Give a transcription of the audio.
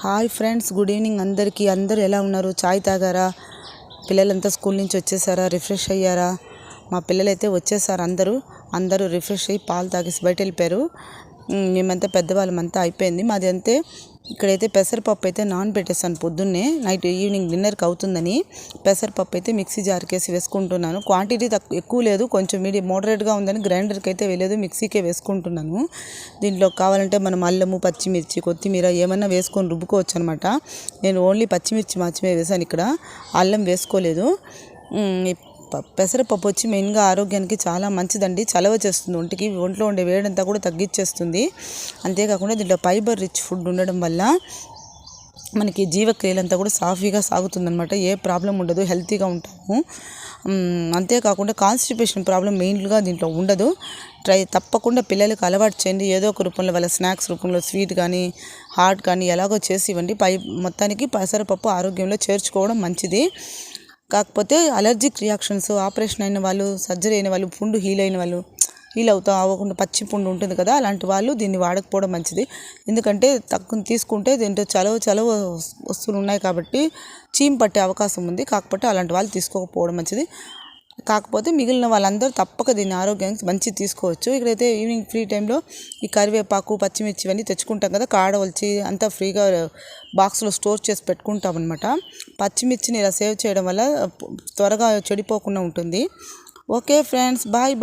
Hi friends, good evening అందరికీ. అందరూ ఎలా ఉన్నారు? చాయ్ తాగారా? పిల్లలంతా స్కూల్ నుంచి వచ్చేసారా? రిఫ్రెష్ అయ్యారా? మా పిల్లలైతే వచ్చేసారు. అందరూ రిఫ్రెష్ అయ్యి పాలు తాగేసి బయట వెళ్ళిపోయారు. మేమంతా పెద్దవాళ్ళమంతా అయిపోయింది. మాది అంతే. ఇక్కడైతే పెసరపప్పు అయితే నానబెట్టేసాను పొద్దున్నే, నైట్ ఈవినింగ్ డిన్నర్కి అవుతుందని. పెసరపప్పు అయితే మిక్సీ జార్కేసి వేసుకుంటున్నాను. క్వాంటిటీ ఎక్కువ లేదు, కొంచెం మోడరేట్గా ఉందని గ్రైండర్కి అయితే వేయలేదు, మిక్సీకే వేసుకుంటున్నాను. దీంట్లో కావాలంటే మనం అల్లము, పచ్చిమిర్చి, కొత్తిమీర ఏమన్నా వేసుకొని రుబ్బుకోవచ్చు అనమాట. నేను ఓన్లీ పచ్చిమిర్చి మాత్రమే వేసాను, ఇక్కడ అల్లం వేసుకోలేదు. పెసరపప్పు వచ్చి మెయిన్గా ఆరోగ్యానికి చాలా మంచిదండి. చలవ చేస్తుంది ఒంటికి, ఒంట్లో ఉండే వేడంతా కూడా తగ్గించేస్తుంది. అంతేకాకుండా దీంట్లో ఫైబర్ రిచ్ ఫుడ్ ఉండడం వల్ల మనకి జీవక్రియలంతా కూడా సాఫీగా సాగుతుందన్నమాట. ఏ ప్రాబ్లం ఉండదు, హెల్తీగా ఉంటాము. అంతేకాకుండా కాన్స్టిపేషన్ ప్రాబ్లం మెయిన్గా దీంట్లో ఉండదు. తప్పకుండా పిల్లలకు అలవాటు చేయండి. ఏదో ఒక రూపంలో, వాళ్ళ స్నాక్స్ రూపంలో స్వీట్ కానీ హాట్ కానీ ఎలాగో చేసి ఇవ్వండి. మొత్తానికి పెసరపప్పు ఆరోగ్యంలో చేర్చుకోవడం మంచిది. కాకపోతే అలర్జిక్ రియాక్షన్స్, ఆపరేషన్ అయిన వాళ్ళు, సర్జరీ అయిన వాళ్ళు, పుండు హీల్ అవ్వకుండా పచ్చి పుండు ఉంటుంది కదా, అలాంటి వాళ్ళు దీన్ని వాడకపోవడం మంచిది. ఎందుకంటే తక్కువ తీసుకుంటే దీంట్లో చలవ వస్తువులు ఉన్నాయి కాబట్టి చీమ్ పట్టే అవకాశం ఉంది. కాకపోతే అలాంటి వాళ్ళు తీసుకోకపోవడం మంచిది. కాకపోతే మిగిలిన వాళ్ళందరూ తప్పక దీన్ని ఆరోగ్యానికి మంచిది తీసుకోవచ్చు. ఇక్కడైతే ఈవినింగ్ ఫ్రీ టైంలో ఈ కరివేపాకు, పచ్చిమిర్చి ఇవన్నీ తెచ్చుకుంటాం కదా, కాడ వచ్చి అంతా ఫ్రీగా బాక్స్లో స్టోర్ చేసి పెట్టుకుంటాం అనమాట. పచ్చిమిర్చిని ఇలా సేవ్ చేయడం వల్ల త్వరగా చెడిపోకుండా ఉంటుంది. Okay friends, bye.